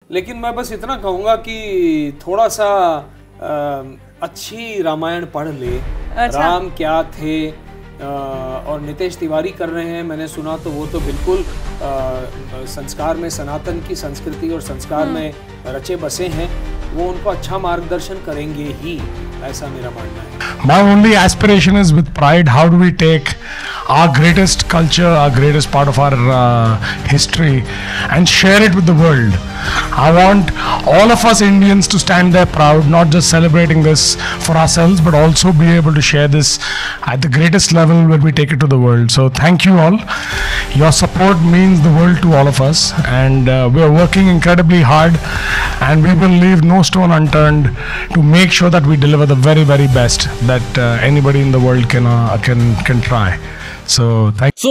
लेकिन मैं बस इतना कहूँगा कि थोड़ा सा अच्छी रामायण पढ़ ले। अच्छा। राम क्या थे और नितेश तिवारी कर रहे हैं, मैंने सुना, तो वो तो बिल्कुल संस्कार में, सनातन की संस्कृति और संस्कार में रचे बसे हैं, वो उनको अच्छा मार्गदर्शन करेंगे ही, ऐसा मेरा मानना है। My only aspiration is with pride, how do we take our greatest culture, our greatest part of our history and share it with the world. I want all of us Indians to stand there proud, not just celebrating this for ourselves, but also be able to share this at the greatest level when we take it to the world. So thank you all. Your support means the world to all of us, and we are working incredibly hard, and we will leave no stone unturned to make sure that we deliver the very, very best that anybody in the world can try. So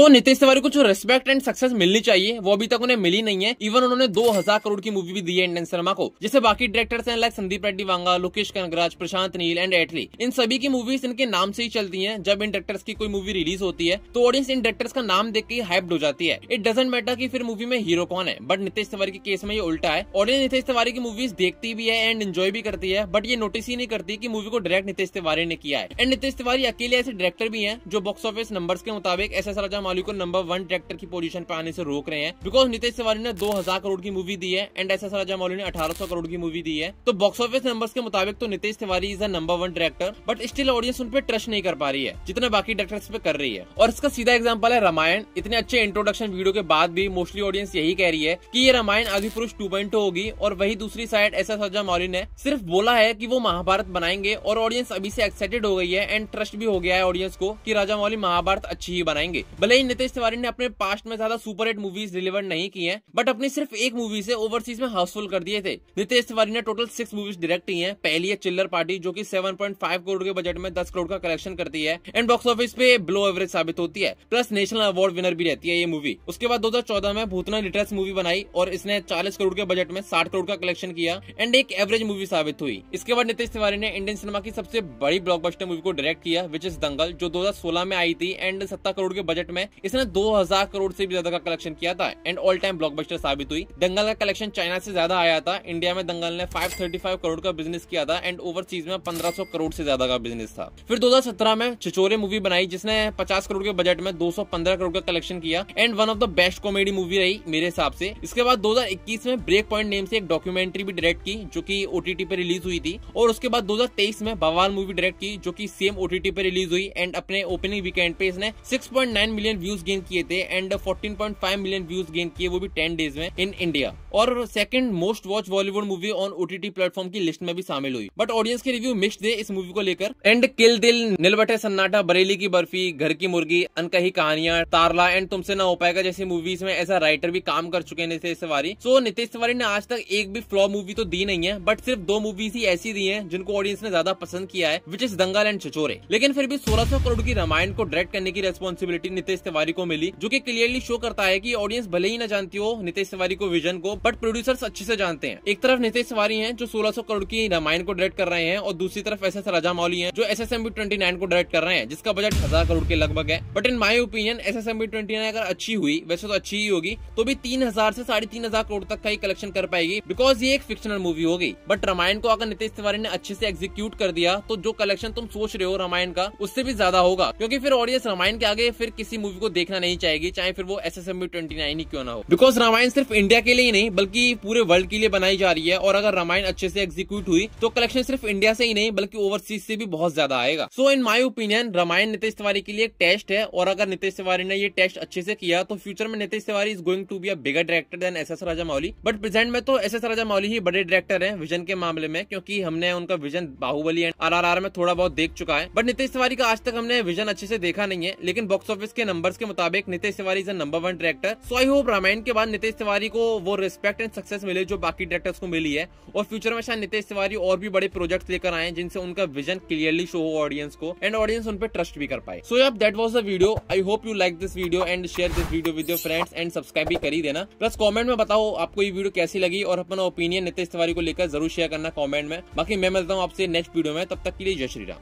Nitesh Tiwari को जो respect and success मिलनी चाहिए वो अभी तक उन्हें मिली नहीं है। इवन उन्होंने 2000 करोड़ की मूवी भी दी है इंडियन सिनेमा को, जैसे बाकी डायरेक्टर्स हैं लाइक संदीप रेड्डी वांगा, लोकेश कनगराज, प्रशांत नील एंड एटली। इन सभी की मूवीज इनके नाम से ही चलती हैं। जब इन डायरेक्टर्स की कोई मूवी रिलीज होती है तो ऑडियंस इन डायरेक्टर्स का नाम देख के हाइप्ड हो जाती है। इट डजंट मैटर कि फिर मूवी में हीरो कौन है। बट नितेश तिवारी के केस में ये उल्टा है। ऑडियंस नितेश तिवारी की मूवीज देखती भी है एंड एंजॉय भी करती है, बट ये नोटिस ही नहीं करती कि मूवी को डायरेक्ट नितेश तिवारी ने किया है। एंड नितेश तिवारी अकेले ऐसे डायरेक्टर भी हैं जो बॉक्स ऑफिस नंबर्स के मुताबिक एसएस राजामौली को नंबर 1 डायरेक्टर की पोजीशन पे आने से रोक रहे हैं, बिकॉज नितेश तिवारी ने 2000 करोड़ की मूवी दी है एंड एसएस राजामौली ने 1800 करोड़ की मूवी दी है। तो बॉक्स ऑफिस नंबर्स के मुताबिक तो Nitesh Tiwari is the number 1 director, but still audience उन पे ट्रस्ट नहीं कर पा रही है जितना बाकी डायरेक्टर्स पे कर रही है। और इसका सीधा एग्जांपल है रामायण। इतने अच्छे इंट्रोडक्शन वीडियो के बाद भी मोस्टली ऑडियंस यही कह रही है कि ये रामायण आदिपुरुष 2.0 होगी, और वही दूसरी साइड एसएस राजामौली ने सिर्फ बोला है कि वो महाभारत बनाएंगे और ऑडियंस अभी से एक्साइटेड हो गई है एंड ट्रस्ट भी हो गया है ऑडियंस को कि राजामौली महाभारत अच्छी ही बनाएंगे। भले ही नितेश तिवारी ने अपने पास्ट में ज्यादा सुपर हिट मूवीज डिलीवर नहीं की हैं, बट अपनी सिर्फ एक मूवी से ओवरसीज में हाउसफुल कर दिए थे। नितेश तिवारी ने टोटल 6 मूवीज डायरेक्ट की हैं। पहली है चिल्लर पार्टी, जो कि 7.5 करोड़ के बजट में 10 करोड़ का कलेक्शन करती है एंड बॉक्स ऑफिस पे बिलो एवरेज साबित होती है, प्लस नेशनल अवार्ड विनर भी रहती है ये मूवी। उसके बाद 2014 में भूतना लिटरस मूवी बनाई और इसने 40 करोड़ के बजट में 60 करोड़ का कलेक्शन किया एंड एक एवरेज मूवी साबित हुई। इसके बाद नितेश तिवारी ने इंडियन सिनेमा की सबसे बड़ी ब्लॉकबस्टर मूवी को डायरेक्ट किया, विच इज दंगल, जो 2016 में आई थी एंड 70 करोड़ के बजट में इसने 2000 करोड़ से भी ज्यादा का कलेक्शन किया था एंड ऑल टाइम ब्लॉकबस्टर साबित हुई। दंगल का कलेक्शन चाइना से ज्यादा आया था। इंडिया में दंगल ने 535 करोड़ का बिजनेस किया था एंड ओवरसीज में 1500 करोड़ से ज्यादा का बिजनेस था। फिर 2017 में छिछोरे मूवी बनाई जिसने 50 करोड़ के बजट में 215 करोड़ का कलेक्शन किया and one of the best comedy movie रही मेरे हिसाब से। इसके बाद 2021 में ब्रेक पॉइंट नेम से एक डॉक्यूमेंट्री भी डायरेक्ट की जो कि ओटीटी पे रिलीज हुई थी, और उसके बाद 2023 में बवाल मूवी डायरेक्ट की जो कि सेम ओटीटी पे रिलीज हुई एंड अपने ओपनिंग वीकेंड पे इसने 6.9 मिलियन व्यूज गेन किए थे एंड 14.5 मिलियन व्यूज गेन किए, वो भी 10 डेज में इन इंडिया, और second most watch Bollywood movie on OTT platform की लिस्ट में भी शामिल हुई। बट ऑडियंस के रिव्यू मिक्स्ड थे इस मूवी को लेकर एंड किल दिल, नीलबटे सन्नाटा, बरेली की बर्फी, घर की मुर्गी, अनकही कहानियां, तारला एंड तुमसे ना हो पाएगा जैसी मूवीज में एज अ राइटर भी काम कर चुके हैं नितेश तिवारी। सो नितेश तिवारी ने आज तक एक भी फ्लॉप मूवी तो दी नहीं है, बट सिर्फ 2 मूवीज ही ऐसी दी है जिनको ऑडियंस ने ज्यादा पसंद किया है, विच इज दंगल एंड छिछोरे। लेकिन फिर भी 1600 करोड़ की रामायण को डायरेक्ट करने की रेस्पॉन्सिबिलिटी नितेश तिवारी को मिली, जो कि क्लियरली शो करता है कि ऑडियंस भले ही न जानती हो नितेश तिवारी को, विजन को, बट प्रोड्यूसर्स अच्छे से जानते हैं। एक तरफ नितेश तिवारी हैं जो 1600 करोड़ की रामायण को डायरेक्ट कर रहे हैं, और दूसरी तरफ एसएस राजामौली हैं जो SSMB 29 को डायरेक्ट कर रहे हैं जिसका बजट 1000 करोड़ के लगभग है। But in my opinion SSMB 29 अगर अच्छी हुई, वैसे तो अच्छी ही होगी, तो भी 3000 से 3500 करोड़ तक का ही कलेक्शन कर पाएगी, बिकॉज ये एक फिक्शनल मूवी होगी। बट रामायण को अगर नितेश तिवारी ने अच्छे से एग्जीक्यूट कर दिया तो जो कलेक्शन तुम सोच रहे हो रामायण का उससे भी ज्यादा होगा, क्योंकि फिर ऑडियंस रामायण के आगे फिर किसी मूवी को देखना नहीं चाहेगी, चाहे फिर वो SSMB 29 ही क्यों ना हो। बिकॉज रामायण सिर्फ इंडिया के लिए ही नहीं बल्कि पूरे वर्ल्ड के लिए बनाई जा रही है, और अगर रामायण अच्छे से एग्जीक्यूट हुई तो कलेक्शन सिर्फ इंडिया से ही नहीं बल्कि ओवरसीज से भी बहुत ज्यादा आएगा। So in my opinion Ramayana Nitesh Tiwari के लिए एक टेस्ट है, और अगर नितेश तिवारी ने ये टेस्ट अच्छे से किया तो फ्यूचर में Nitesh Tiwari is going to be a bigger director then SS Rajamouli. But present में तो एसएस राजामौली ही बड़े डायरेक्टर हैं विजन के मामले में, क्योंकि हमने उनका विजन बाहुबली एंड RRR में थोड़ा बहुत देख चुका है। बट नितेश तिवारी का आज तक हमने विजन अच्छे से देखा नहीं है, लेकिन बॉक्स ऑफिस के नंबर्स के मुताबिक Nitesh Tiwari is number 1 director. So I hope Ramayana के बाद नितेश तिवारी को वो रिस्पेक्ट एंड सक्सेस मिले जो बाकी डायरेक्टर्स को मिली है, और फ्यूचर में शायद नितेश तिवारी और भी बड़े प्रोजेक्ट्स लेकर आए जिनसे उनका विजन क्लियरली शो हो ऑडियंस को एंड ऑडियंस उन पे ट्रस्ट भी कर पाए। सो यार that was the video. I hope you like this video and share this video with your friends and subscribe भी कर ही देना। प्लस कमेंट में बताओ आपको ये वीडियो कैसी लगी और अपना ओपिनियन नितेश तिवारी को लेकर जरूर शेयर करना कमेंट में। बाकी मैं मिलता हूँ आपसे नेक्स्ट वीडियो में, तब तक के लिए जय Shri Ram.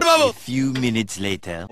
A few minutes later.